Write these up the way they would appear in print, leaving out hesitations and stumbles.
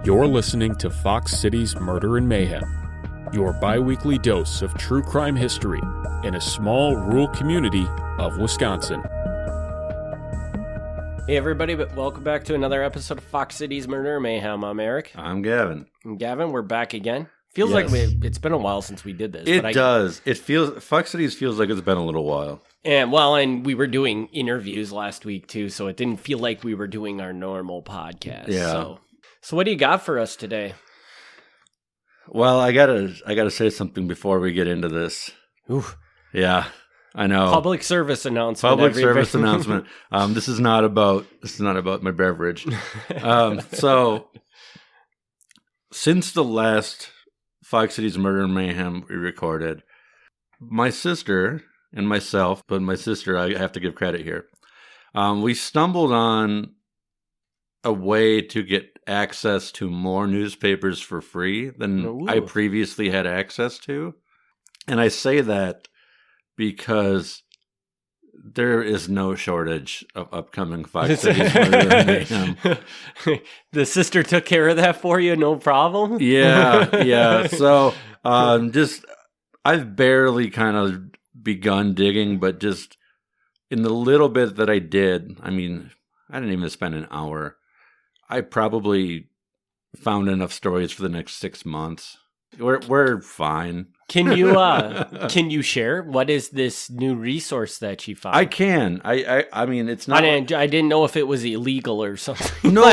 You're listening to Fox City's Murder and Mayhem, your bi-weekly dose of true crime history in a small rural community of Wisconsin. Hey everybody, welcome back to another episode of Fox City's Murder and Mayhem. I'm Eric. I'm Gavin. And Gavin, we're back again. Feels like it's been a while since we did this. It does. It feels Fox Cities feels like it's been a little while. And we were doing interviews last week too, so it didn't feel like we were doing our normal podcast. Yeah. So what do you got for us today? Well, I gotta say something before we get into this. Oof. Yeah, I know. Public service announcement. Service announcement. This is not about my beverage. So since the last Fox Cities Murder and Mayhem we recorded, my sister and myself, but my sister, I have to give credit here. We stumbled on a way to get access to more newspapers for free than I previously had access to. And I say that because there is no shortage of upcoming Fox Cities Murder and Mayhem. The sister took care of that for you, no problem? Yeah. So I've barely kind of begun digging, but just in the little bit that I did, I mean, I didn't even spend an hour. I probably found enough stories for the next 6 months. We're fine. Can you share what is this new resource that you found? I can. I mean, it's not. I didn't know if it was illegal or something. No.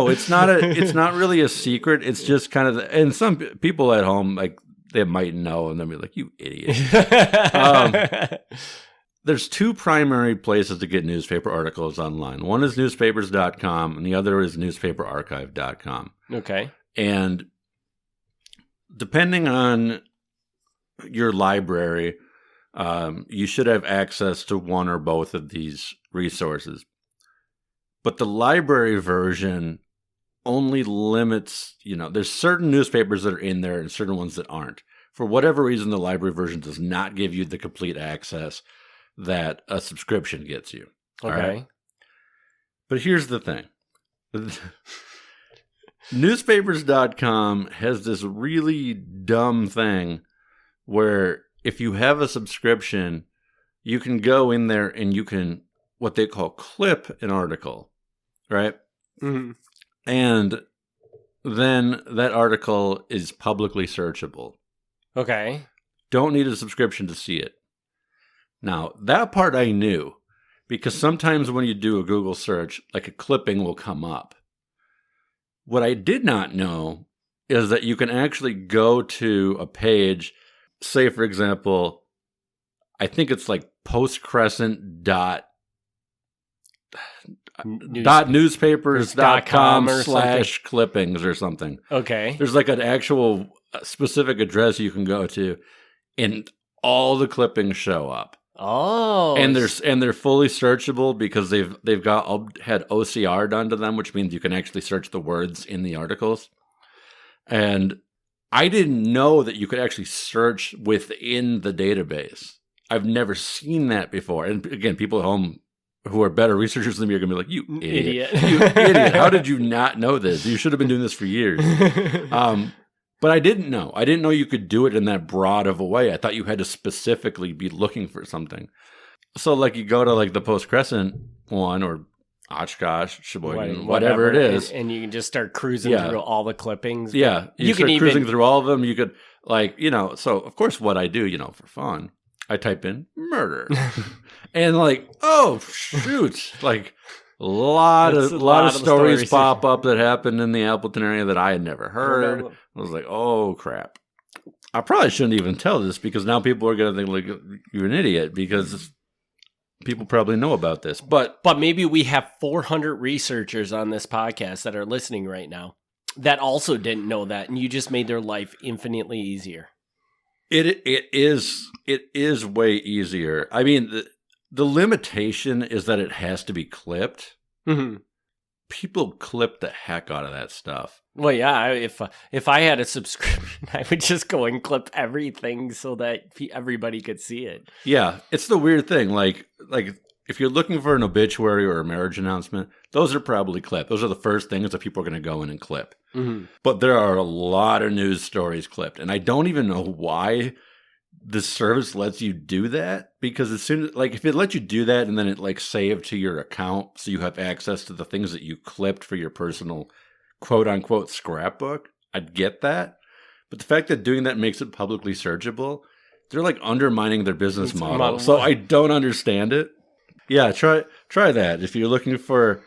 It's not It's not really a secret. It's just kind of. And some people at home, like, they might know, and they'll be like, "You idiot." There's two primary places to get newspaper articles online. One is newspapers.com, and the other is newspaperarchive.com. Okay. And depending on your library, you should have access to one or both of these resources. But the library version only limits, there's certain newspapers that are in there and certain ones that aren't. For whatever reason, the library version does not give you the complete access that a subscription gets you. Okay. Right? But here's the thing. Newspapers.com has this really dumb thing where if you have a subscription, you can go in there and you can, what they call, clip an article, right? Mm-hmm. And then that article is publicly searchable. Okay. Don't need a subscription to see it. Now, that part I knew, because sometimes when you do a Google search, like a clipping will come up. What I did not know is that you can actually go to a page, say, for example, I think it's like postcrescent.newspapers.com/clippings or something. Okay. There's like an actual specific address you can go to, and all the clippings show up. Oh, and they're fully searchable because they've had OCR done to them, which means you can actually search the words in the articles. And I didn't know that you could actually search within the database. I've never seen that before. And again, people at home who are better researchers than me are going to be like, "You idiot! You idiot! How did you not know this? You should have been doing this for years." But I didn't know. I didn't know you could do it in that broad of a way. I thought you had to specifically be looking for something. So, like, you go to, like, the Post Crescent one or Oshkosh, Sheboygan, whatever it is. And you can just start cruising through all the clippings. Yeah. You can cruising through all of them. You could, like, so, of course, what I do, for fun, I type in murder. And, like, oh, shoot. Like, a lot of stories pop up that happened in the Appleton area that I had never heard. I was like, oh, crap. I probably shouldn't even tell this because now people are going to think, like, you're an idiot because people probably know about this. But maybe we have 400 researchers on this podcast that are listening right now that also didn't know that, and you just made their life infinitely easier. It is way easier. I mean, the limitation is that it has to be clipped. Mm-hmm. People clip the heck out of that stuff. Well, yeah, if I had a subscription, I would just go and clip everything so that everybody could see it. Yeah, it's the weird thing. Like if you're looking for an obituary or a marriage announcement, those are probably clipped. Those are the first things that people are going to go in and clip. Mm-hmm. But there are a lot of news stories clipped. And I don't even know why the service lets you do that. Because as soon as, like, if it lets you do that and then it, like, saved to your account so you have access to the things that you clipped for your personal quote-unquote scrapbook, I'd get that. But the fact that doing that makes it publicly searchable, they're, like, undermining their business model. So I don't understand it. Yeah, try that. If you're looking for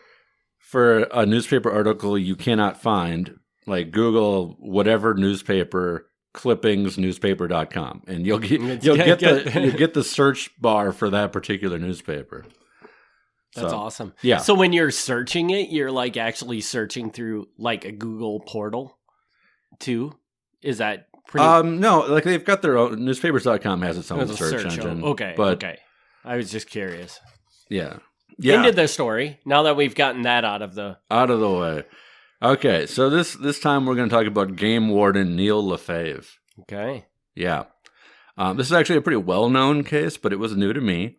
a newspaper article you cannot find, like Google whatever newspaper clippings newspaper.com and you'll get the search bar for that particular newspaper. That's awesome. Yeah. So when you're searching it, you're like actually searching through like a Google portal too? Is that pretty no, like they've got their own newspapers.com has its own search engine. Okay. I was just curious. Yeah. Into the story. Now that we've gotten that out of the way. Okay, so this time we're going to talk about game warden Neil Lefebvre. Okay. Yeah. This is actually a pretty well-known case, but it was new to me.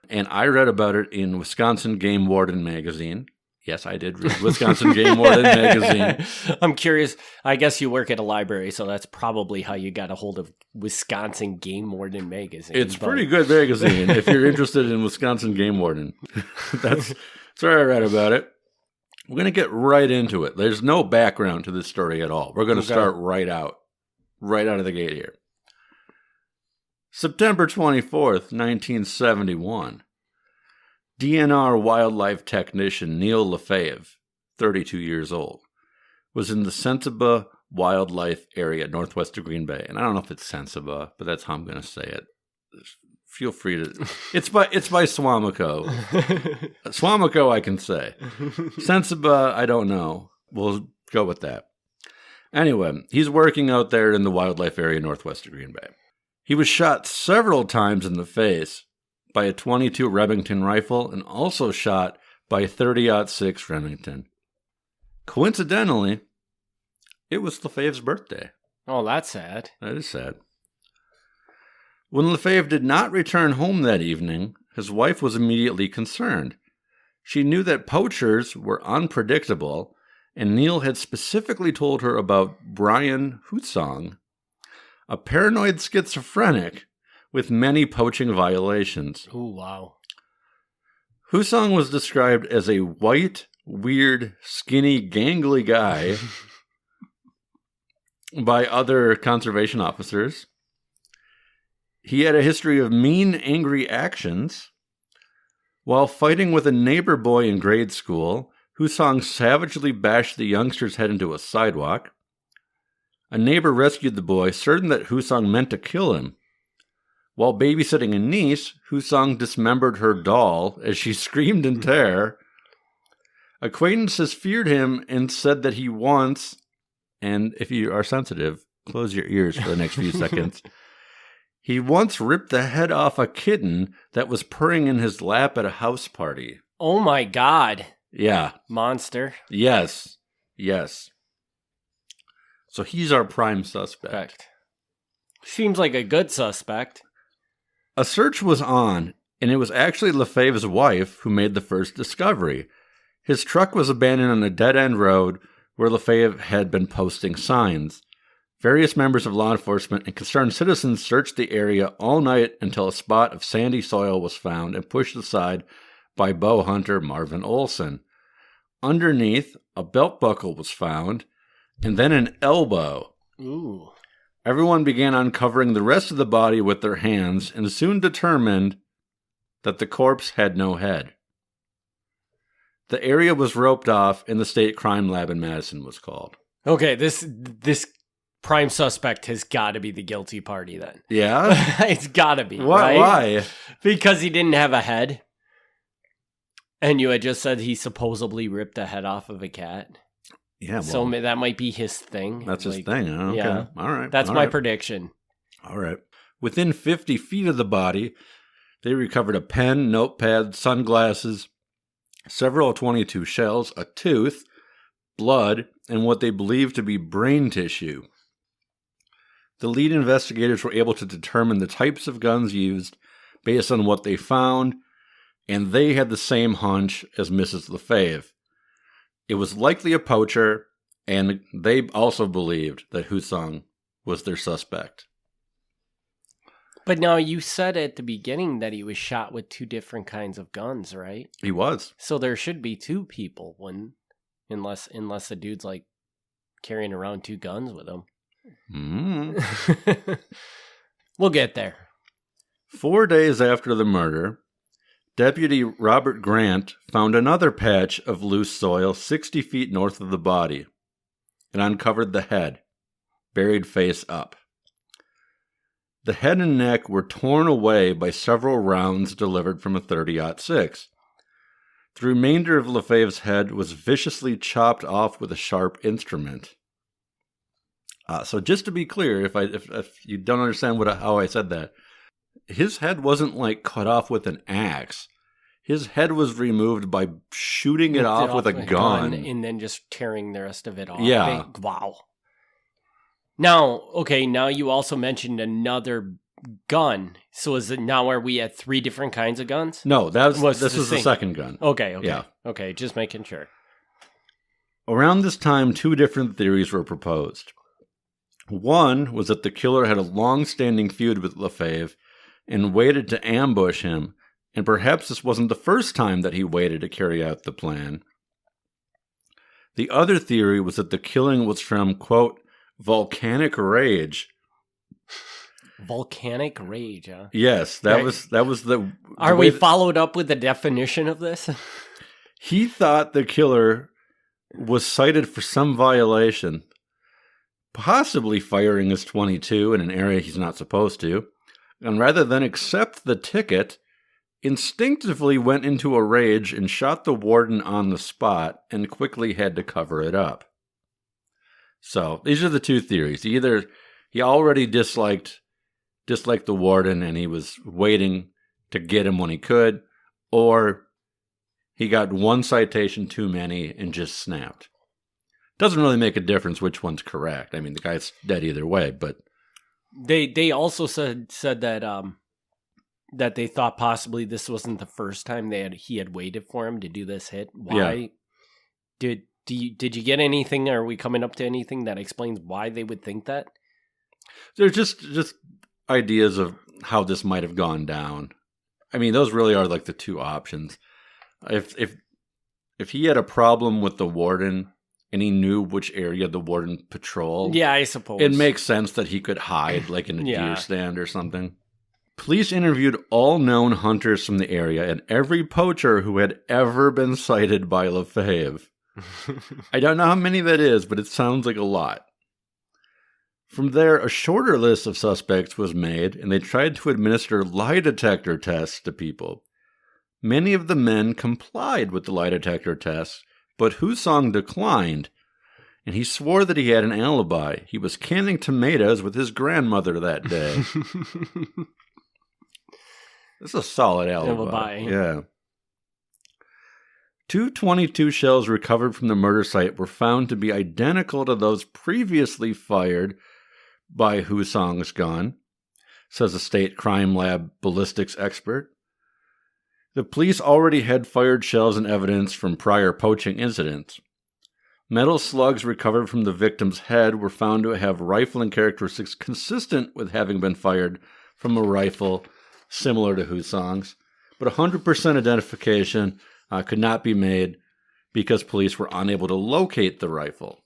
And I read about it in Wisconsin Game Warden magazine. Yes, I did read Wisconsin Game Warden magazine. I'm curious. I guess you work at a library, so that's probably how you got a hold of Wisconsin Game Warden magazine. It's pretty good magazine if you're interested in Wisconsin Game Warden. That's where I read about it. We're going to get right into it. There's no background to this story at all. We're going to start right out of the gate here. September 24th, 1971. DNR wildlife technician Neil Lefebvre, 32 years old, was in the Sensiba wildlife area northwest of Green Bay. And I don't know if it's Sensiba, but that's how I'm going to say it. Feel free to... It's by Swamico. Swamico, I can say. Sensiba, I don't know. We'll go with that. Anyway, he's working out there in the wildlife area northwest of Green Bay. He was shot several times in the face by a .22 Remington rifle and also shot by a .30-06 Remington. Coincidentally, it was Lefebvre's birthday. Oh, that's sad. That is sad. When Lefebvre did not return home that evening, his wife was immediately concerned. She knew that poachers were unpredictable, and Neil had specifically told her about Brian Husong, a paranoid schizophrenic with many poaching violations. Oh, wow. Husong was described as a white, weird, skinny, gangly guy by other conservation officers. He had a history of mean, angry actions. While fighting with a neighbor boy in grade school, Husong savagely bashed the youngster's head into a sidewalk. A neighbor rescued the boy, certain that Husong meant to kill him. While babysitting a niece, Husong dismembered her doll as she screamed in terror. Acquaintances feared him and said that he once, and if you are sensitive, close your ears for the next few seconds, he once ripped the head off a kitten that was purring in his lap at a house party. Oh my God. Yeah. Monster. Yes. So he's our prime suspect. Seems like a good suspect. A search was on, and it was actually Lefebvre's wife who made the first discovery. His truck was abandoned on a dead-end road where Lefebvre had been posting signs. Various members of law enforcement and concerned citizens searched the area all night until a spot of sandy soil was found and pushed aside by bow hunter Marvin Olson. Underneath, a belt buckle was found, and then an elbow. Ooh. Everyone began uncovering the rest of the body with their hands and soon determined that the corpse had no head. The area was roped off and the state crime lab in Madison was called. Okay, this prime suspect has got to be the guilty party then. Yeah? It's got to be, Right? Why? Because he didn't have a head. And you had just said he supposedly ripped the head off of a cat. Yeah, well, so that might be his thing. That's his thing. Huh? Okay. Yeah. All right. That's my prediction. All right. Within 50 feet of the body, they recovered a pen, notepad, sunglasses, several .22 shells, a tooth, blood, and what they believed to be brain tissue. The lead investigators were able to determine the types of guns used based on what they found and they had the same hunch as Mrs. Lefebvre. It was likely a poacher, and they also believed that Husong was their suspect. But now you said at the beginning that he was shot with 2 different kinds of guns, right? He was. So there should be 2 people, unless the dude's like carrying around 2 guns with him. We'll get there. 4 days after the murder, Deputy Robert Grant found another patch of loose soil 60 feet north of the body and uncovered the head, buried face up. The head and neck were torn away by several rounds delivered from a .30-06. The remainder of Lefebvre's head was viciously chopped off with a sharp instrument. So just to be clear, if you don't understand how I said that, his head wasn't like cut off with an axe. His head was removed by shooting it off with a gun. And then just tearing the rest of it off. Yeah. Wow. Now you also mentioned another gun. So is it now are we at 3 different kinds of guns? No, this is the second gun. Okay. Yeah. Okay, just making sure. Around this time, 2 different theories were proposed. One was that the killer had a long-standing feud with Lefebvre and waited to ambush him, and perhaps this wasn't the first time that he waited to carry out the plan. The other theory was that the killing was from, quote, volcanic rage. Volcanic rage, huh? Yes, that was the... Are we followed up with the definition of this? He thought the killer was cited for some violation, possibly firing his .22 in an area he's not supposed to, and rather than accept the ticket, instinctively went into a rage and shot the warden on the spot and quickly had to cover it up. So these are the 2 theories. Either he already disliked the warden and he was waiting to get him when he could, or he got 1 citation too many and just snapped. Doesn't really make a difference which one's correct. I mean, the guy's dead either way, but... They also said that that they thought possibly this wasn't the first time he had waited for him to do this hit. Why? Yeah. Did you get anything? Are we coming up to anything that explains why they would think that? There's just ideas of how this might have gone down. I mean, those really are like the 2 options. If he had a problem with the warden and he knew which area the warden patrolled, yeah, I suppose it makes sense that he could hide like in a deer stand or something. Police interviewed all known hunters from the area and every poacher who had ever been sighted by Lefebvre. I don't know how many that is, but it sounds like a lot. From there, a shorter list of suspects was made, and they tried to administer lie detector tests to people. Many of the men complied with the lie detector tests, but Husong declined, and he swore that he had an alibi. He was canning tomatoes with his grandmother that day. This is a solid alibi. Yeah. 2 .22 shells recovered from the murder site were found to be identical to those previously fired by Husong's gun, says a state crime lab ballistics expert. The police already had fired shells and evidence from prior poaching incidents. Metal slugs recovered from the victim's head were found to have rifling characteristics consistent with having been fired from a rifle similar to Husong's, but 100% identification could not be made because police were unable to locate the rifle.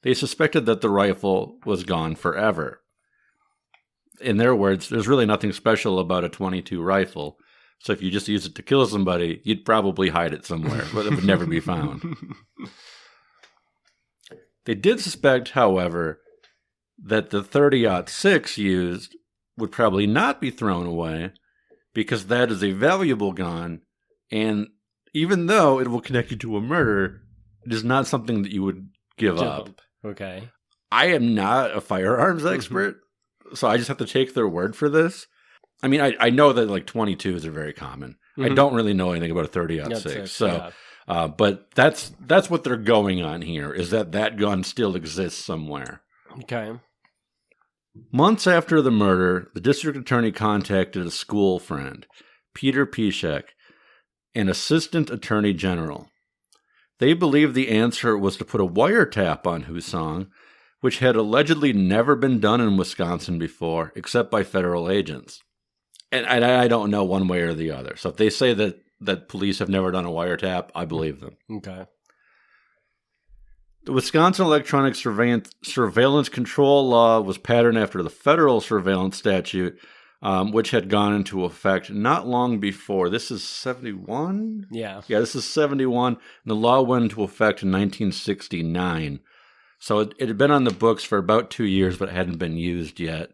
They suspected that the rifle was gone forever. In their words, there's really nothing special about a .22 rifle, so if you just use it to kill somebody, you'd probably hide it somewhere, but it would never be found. They did suspect, however, that the .30-06 used would probably not be thrown away because that is a valuable gun, and even though it will connect you to a murder, it is not something that you would give up. Okay. I am not a firearms expert, so I just have to take their word for this. I mean, I know that like 22s are very common. I don't really know anything about a .30-06, so but that's what they're going on here, is that gun still exists somewhere. Okay. Months after the murder, the district attorney contacted a school friend, Peter Piszek, and Assistant Attorney General. They believed the answer was to put a wiretap on Husong, which had allegedly never been done in Wisconsin before, except by federal agents. And I don't know one way or the other. So if they say that police have never done a wiretap, I believe them. Okay. The Wisconsin Electronic Surveillance Control Law was patterned after the federal surveillance statute, which had gone into effect not long before. This is 71? Yeah. Yeah, this is 71. And the law went into effect in 1969. So it had been on the books for about 2 years, but it hadn't been used yet.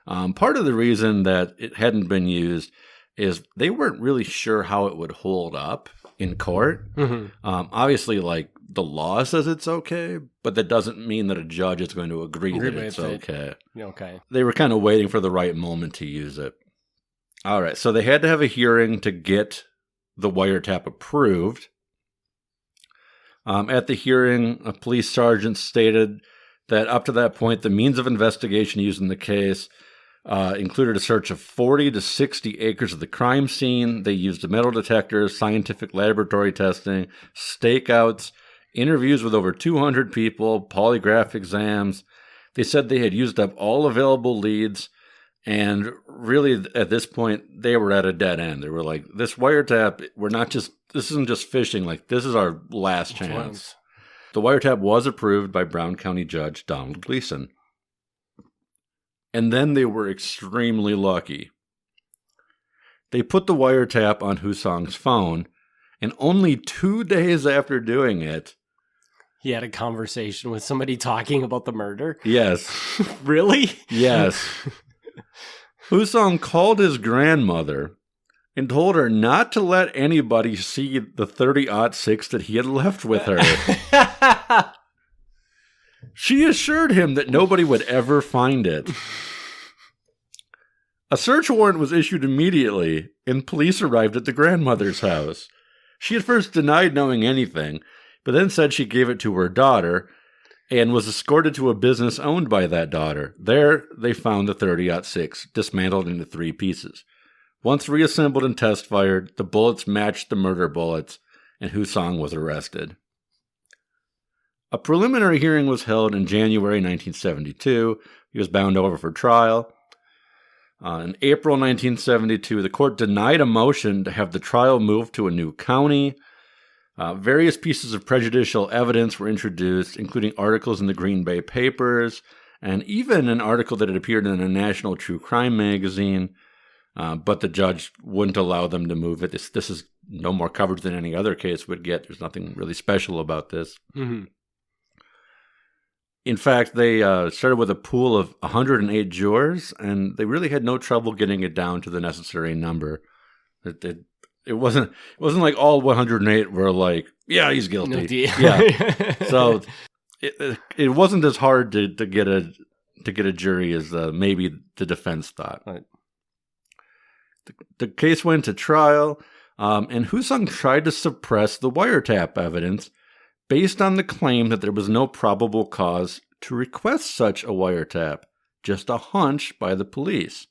Part of the reason that it hadn't been used is they weren't really sure how it would hold up in court. Mm-hmm. Obviously, like, the law says it's okay, but that doesn't mean that a judge is going to agree that it's okay. Okay. They were kind of waiting for the right moment to use it. All right, so they had to have a hearing to get the wiretap approved. At the hearing, a police sergeant stated that up to that point, the means of investigation used in the case included a search of 40 to 60 acres of the crime scene. They used metal detectors, scientific laboratory testing, stakeouts, interviews with over 200 people, polygraph exams. They said they had used up all available leads, and really at this point, they were at a dead end. They were like, this wiretap, this isn't just fishing, like, this is our last chance. The wiretap was approved by Brown County Judge Donald Gleason. And then they were extremely lucky. They put the wiretap on Husong's phone, and only 2 days after doing it, he had a conversation with somebody talking about the murder? Yes. Really? Yes. Husong called his grandmother and told her not to let anybody see the 30-06 that he had left with her. She assured him that nobody would ever find it. A search warrant was issued immediately, and police arrived at the grandmother's house. She at first denied knowing anything, but then said she gave it to her daughter and was escorted to a business owned by that daughter. There, they found the 30-06 dismantled into 3 pieces. Once reassembled and test-fired, the bullets matched the murder bullets, and Husong was arrested. A preliminary hearing was held in January 1972. He was bound over for trial. In April 1972, the court denied a motion to have the trial moved to a new county. Various pieces of prejudicial evidence were introduced, including articles in the Green Bay papers, and even an article that had appeared in a national true crime magazine, but the judge wouldn't allow them to move it. This is no more coverage than any other case would get. There's nothing really special about this. Mm-hmm. In fact, they started with a pool of 108 jurors, and they really had no trouble getting it down to the necessary number. It wasn't like all 108 were like, yeah, he's guilty. Yeah. So it wasn't as hard to get a jury as maybe the defense thought. Right. The case went to trial, and Husong tried to suppress the wiretap evidence based on the claim that there was no probable cause to request such a wiretap, just a hunch by the police.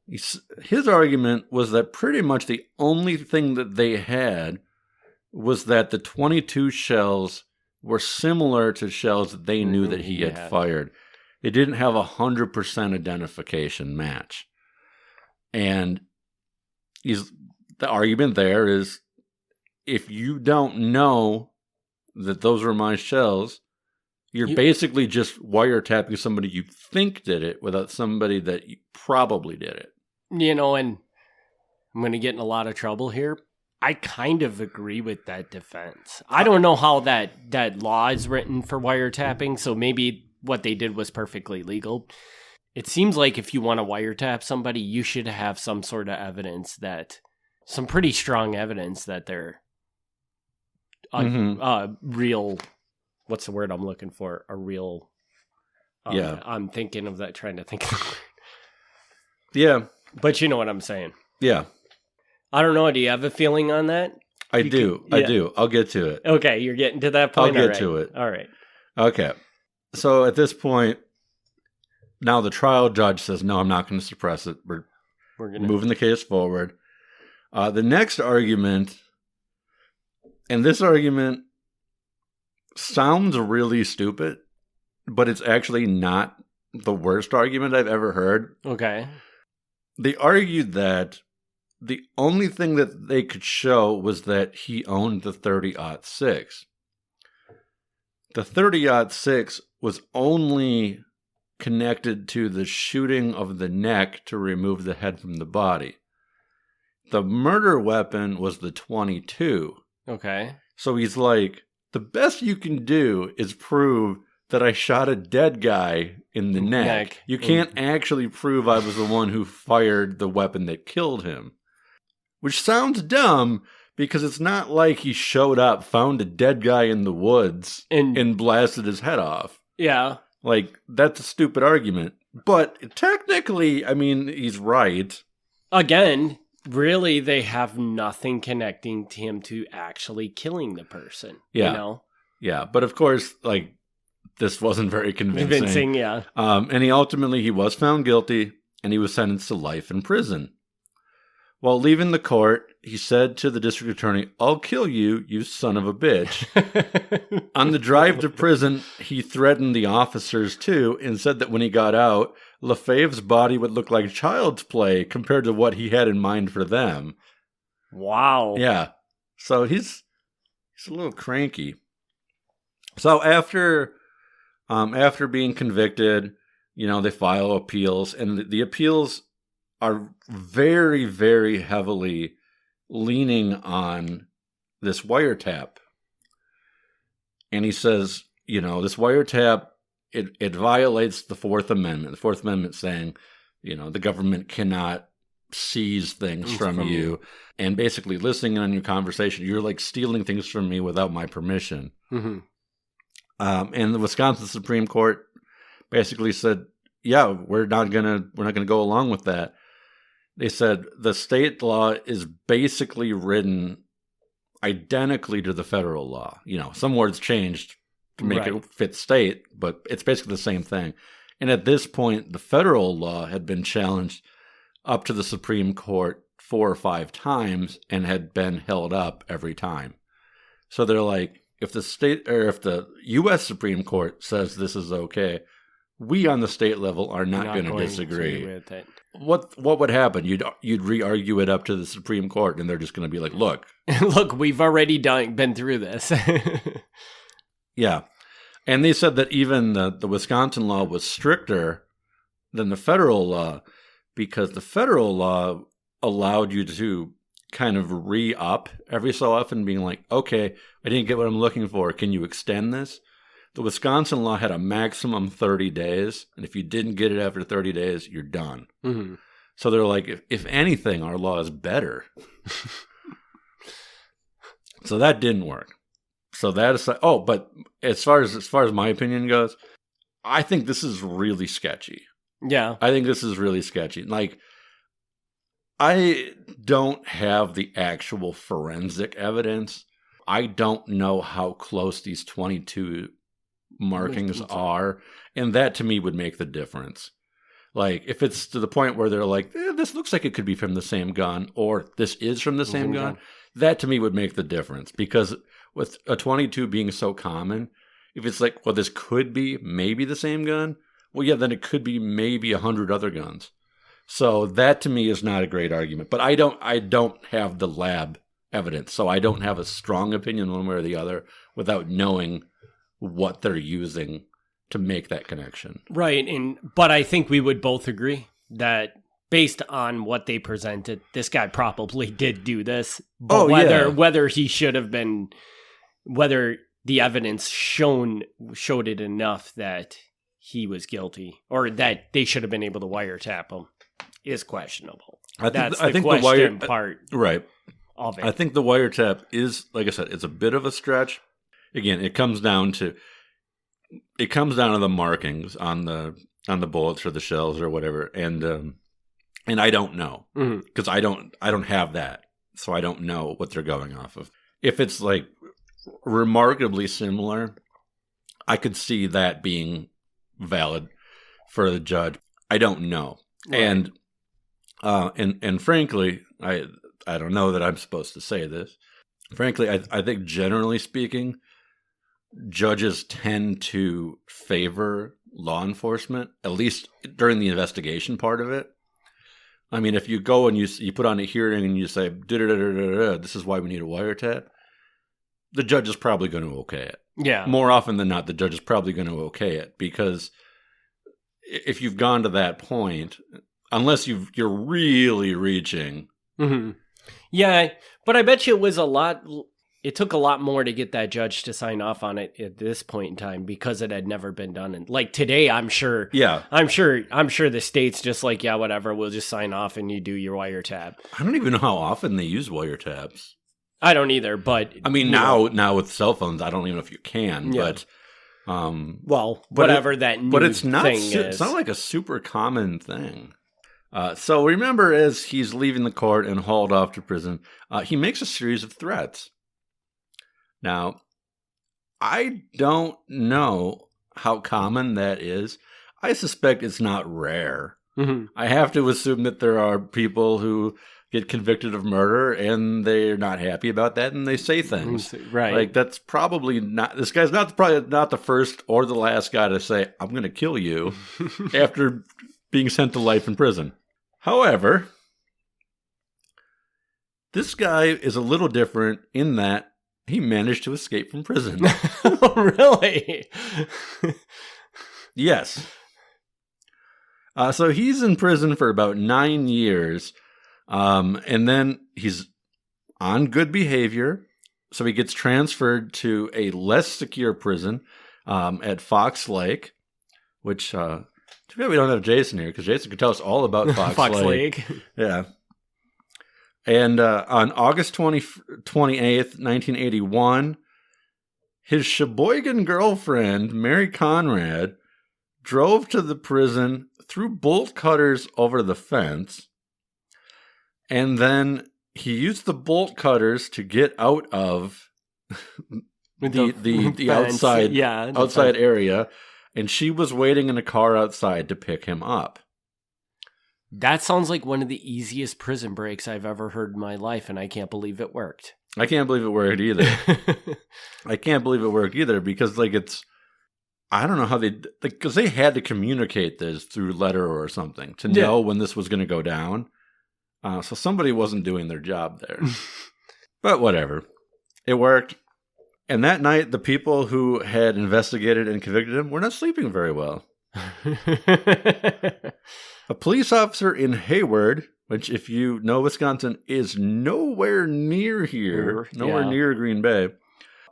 His argument was that pretty much the only thing that they had was that the 22 shells were similar to shells that they knew that he had fired. They didn't have 100% identification match. And the argument there is, if you don't know that those are my shells, you're basically just wiretapping somebody you think did it without somebody that probably did it. You know, and I'm going to get in a lot of trouble here. I kind of agree with that defense. I don't know how that law is written for wiretapping, so maybe what they did was perfectly legal. It seems like if you want to wiretap somebody, you should have some sort of evidence some pretty strong evidence that they're real, what's the word I'm looking for? A real, I'm thinking of that, trying to think of the word. Yeah. But you know what I'm saying. Yeah. I don't know. Do you have a feeling on that? I do. I'll get to it. Okay, you're getting to that point. I'll get to it. All right. Okay. So at this point, now the trial judge says, no, I'm not going to suppress it. We're moving the case forward. The next argument, and this argument sounds really stupid, but it's actually not the worst argument I've ever heard. Okay. They argued that the only thing that they could show was that he owned the 30-06. The 30-06 was only connected to the shooting of the neck to remove the head from the body. The murder weapon was the .22. Okay. So he's like, the best you can do is prove that I shot a dead guy in the neck. You can't actually prove I was the one who fired the weapon that killed him. Which sounds dumb, because it's not like he showed up, found a dead guy in the woods, and blasted his head off. Yeah. Like, that's a stupid argument. But technically, I mean, he's right. Again, really, they have nothing connecting to him to actually killing the person. Yeah. You know? Yeah, but of course, like, this wasn't very convincing. Yeah. And he was found guilty, and he was sentenced to life in prison. While leaving the court, he said to the district attorney, "I'll kill you, you son of a bitch." On the drive to prison, he threatened the officers too, and said that when he got out, Lefebvre's body would look like child's play compared to what he had in mind for them. Wow. Yeah. So he's a little cranky. So after being convicted, they file appeals, and the appeals are very, very heavily leaning on this wiretap. And he says, this wiretap, it violates the Fourth Amendment. The Fourth Amendment saying, the government cannot seize things from you. And basically listening on your conversation, you're like stealing things from me without my permission. Mm-hmm. And the Wisconsin Supreme Court basically said, yeah, we're not gonna go along with that. They said the state law is basically written identically to the federal law. Some words changed to make it fit state, but it's basically the same thing. And at this point, the federal law had been challenged up to the Supreme Court 4 or 5 times and had been held up every time. So they're like, if the U.S. Supreme Court says this is okay, we on the state level are not going to disagree. With it. What would happen? You'd re-argue it up to the Supreme Court, and they're just going to be like, look, we've already been through this. Yeah, and they said that even the Wisconsin law was stricter than the federal law, because the federal law allowed you to kind of re-up every so often, being like, okay, I didn't get what I'm looking for. Can you extend this? The Wisconsin law had a maximum 30 days, and if you didn't get it after 30 days, you're done. Mm-hmm. So they're like, if anything, our law is better. So that didn't work. So that is but as far as my opinion goes, I think this is really sketchy. Yeah. I think this is really sketchy. Like, I don't have the actual forensic evidence. I don't know how close these 22 markings are, and that to me would make the difference. Like, if it's to the point where they're like, this looks like it could be from the same gun, or this is from the same gun, that to me would make the difference. Because with a 22 being so common, if it's like, well, this could be maybe the same gun, well, yeah, then it could be maybe 100 other guns. So that to me is not a great argument. But I don't have the lab evidence, so I don't have a strong opinion one way or the other without knowing what they're using to make that connection. Right, but I think we would both agree that based on what they presented, this guy probably did do this. But whether he should have been, whether the evidence showed it enough that he was guilty, or that they should have been able to wiretap him, is questionable. That's the question part. Right. Of it. I think the wiretap is, like I said, it's a bit of a stretch. Again, it comes down to the markings on the bullets or the shells or whatever, and I don't know, because I don't have that, so I don't know what they're going off of. If it's like remarkably similar, I could see that being valid for the judge. I don't know, right. And And frankly, I don't know that I'm supposed to say this. Frankly, I think generally speaking, judges tend to favor law enforcement, at least during the investigation part of it. I mean, if you go and you put on a hearing and you say, this is why we need a wiretap, the judge is probably going to okay it. Yeah. More often than not, the judge is probably going to okay it, because if you've gone to that point, unless you're really reaching. Mm-hmm. Yeah, but I bet you it was a lot. It took a lot more to get that judge to sign off on it at this point in time, because it had never been done. And like today, I'm sure the state's just like, yeah, whatever, we'll just sign off and you do your wiretap. I don't even know how often they use wiretaps. I don't either, but I mean, now with cell phones, I don't even know if you can. Yeah. But whatever that new it's not thing is. It's not like a super common thing. So remember, as he's leaving the court and hauled off to prison, he makes a series of threats. Now, I don't know how common that is. I suspect it's not rare. Mm-hmm. I have to assume that there are people who get convicted of murder and they're not happy about that and they say things. Right. Like, that's probably not, this guy's probably not the first or the last guy to say, I'm going to kill you after being sent to life in prison. However, this guy is a little different in that he managed to escape from prison. Oh, really? Yes. So he's in prison for about 9 years. And then he's on good behavior. So he gets transferred to a less secure prison at Fox Lake, which, too bad we don't have Jason here, because Jason could tell us all about Fox Lake. Yeah. And on August 28th, 1981, his Sheboygan girlfriend, Mary Conrad, drove to the prison, threw bolt cutters over the fence, and then he used the bolt cutters to get out of the outside area, and she was waiting in a car outside to pick him up. That sounds like one of the easiest prison breaks I've ever heard in my life, and I can't believe it worked. I can't believe it worked either. I can't believe it worked either, because I don't know how because they had to communicate this through letter or something to know when this was going to go down. So somebody wasn't doing their job there. But whatever. It worked. And that night, the people who had investigated and convicted him were not sleeping very well. A police officer in Hayward, which, if you know Wisconsin, is nowhere near here, near Green Bay,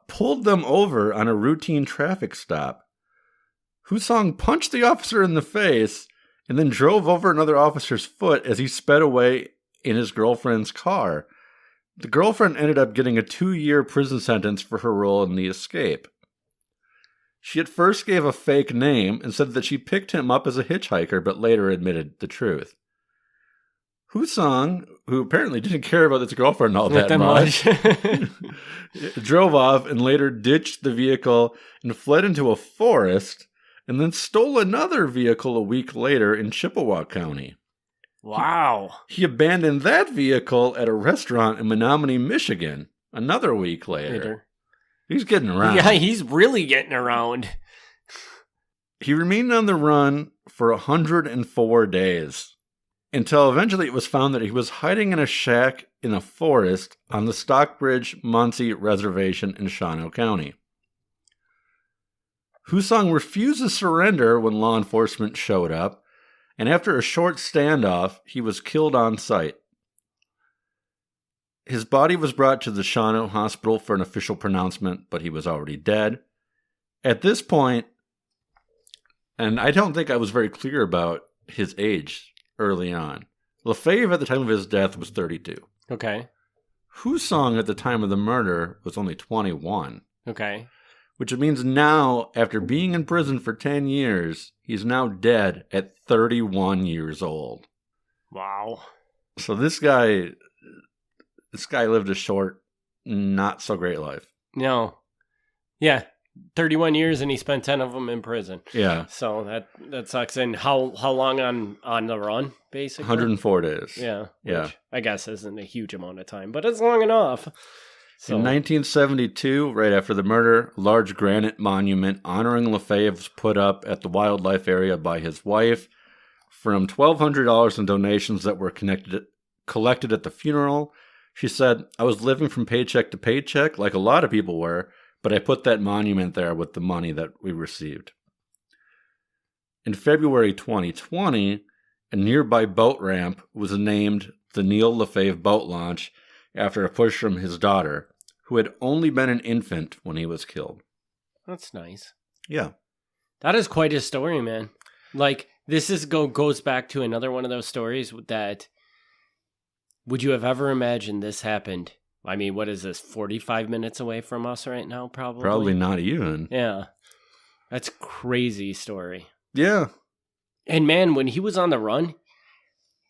pulled them over on a routine traffic stop. Husong punched the officer in the face and then drove over another officer's foot as he sped away in his girlfriend's car. The girlfriend ended up getting a 2-year prison sentence for her role in the escape. She at first gave a fake name and said that she picked him up as a hitchhiker, but later admitted the truth. Husong, who apparently didn't care about his girlfriend all that much, drove off and later ditched the vehicle and fled into a forest, and then stole another vehicle a week later in Chippewa County. Wow. He abandoned that vehicle at a restaurant in Menominee, Michigan, another week later. He's getting around. Yeah, he's really getting around. He remained on the run for 104 days, until eventually it was found that he was hiding in a shack in a forest on the Stockbridge-Muncie Reservation in Shawano County. Husong refused to surrender when law enforcement showed up, and after a short standoff, he was killed on sight. His body was brought to the Shawano Hospital for an official pronouncement, but he was already dead. At this point, and I don't think I was very clear about his age early on, Lefebvre at the time of his death was 32. Okay. Husong at the time of the murder was only 21. Okay. Which means now, after being in prison for 10 years, he's now dead at 31 years old. Wow. So this guy lived a short, not so great life. No. Yeah. 31 years, and he spent 10 of them in prison. Yeah. So that sucks. And how long on the run, basically? 104 days. Yeah. Yeah. Which I guess isn't a huge amount of time, but it's long enough. So. In 1972, right after the murder, a large granite monument honoring LaFave was put up at the wildlife area by his wife. From $1,200 in donations that were collected at the funeral, she said, "I was living from paycheck to paycheck like a lot of people were, but I put that monument there with the money that we received." In February 2020, a nearby boat ramp was named the Neil LaFave Boat Launch after a push from his daughter, who had only been an infant when he was killed. That's nice. Yeah. That is quite a story, man. Like, this goes back to another one of those stories that, would you have ever imagined this happened? I mean, what is this, 45 minutes away from us right now, probably? Probably not even. Yeah. That's a crazy story. Yeah. And man, when he was on the run,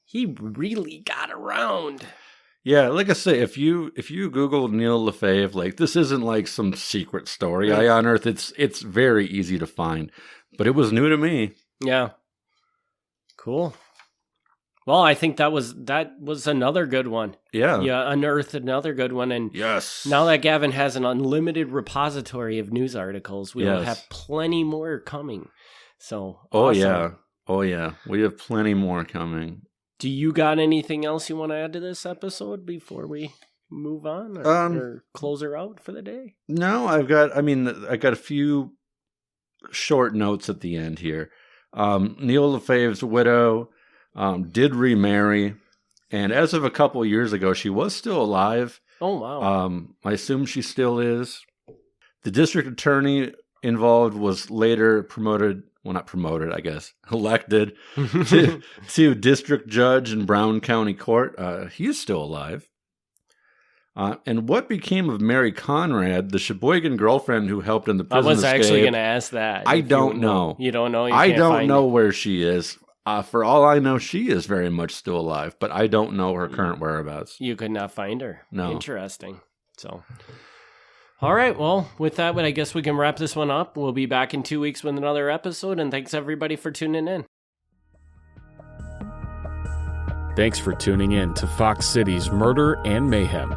he really got around. Yeah, like I say, if you Google Neil LaFave, like, this isn't like some secret story. I unearthed it's very easy to find. But it was new to me. Yeah. Cool. Well, I think that was another good one. Yeah. Yeah, unearthed another good one. And yes, now that Gavin has an unlimited repository of news articles, we will have plenty more coming. So, awesome. Oh, yeah. We have plenty more coming. Do you got anything else you want to add to this episode before we move on or close her out for the day? No, I got a few short notes at the end here. Neil LaFave's widow did remarry, and as of a couple years ago, she was still alive. Oh, wow. I assume she still is. The district attorney involved was later elected to district judge in Brown County Court. He's still alive. And what became of Mary Conrad, the Sheboygan girlfriend who helped in the prison escape? I was actually going to ask that. I don't know. You don't know? I don't know where she is. For all I know, she is very much still alive, but I don't know her current whereabouts. You could not find her. No. Interesting. So, all right. Well, with that, I guess we can wrap this one up. We'll be back in 2 weeks with another episode, and thanks everybody for tuning in. Thanks for tuning in to Fox City's Murder and Mayhem.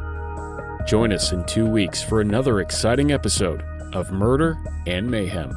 Join us in 2 weeks for another exciting episode of Murder and Mayhem.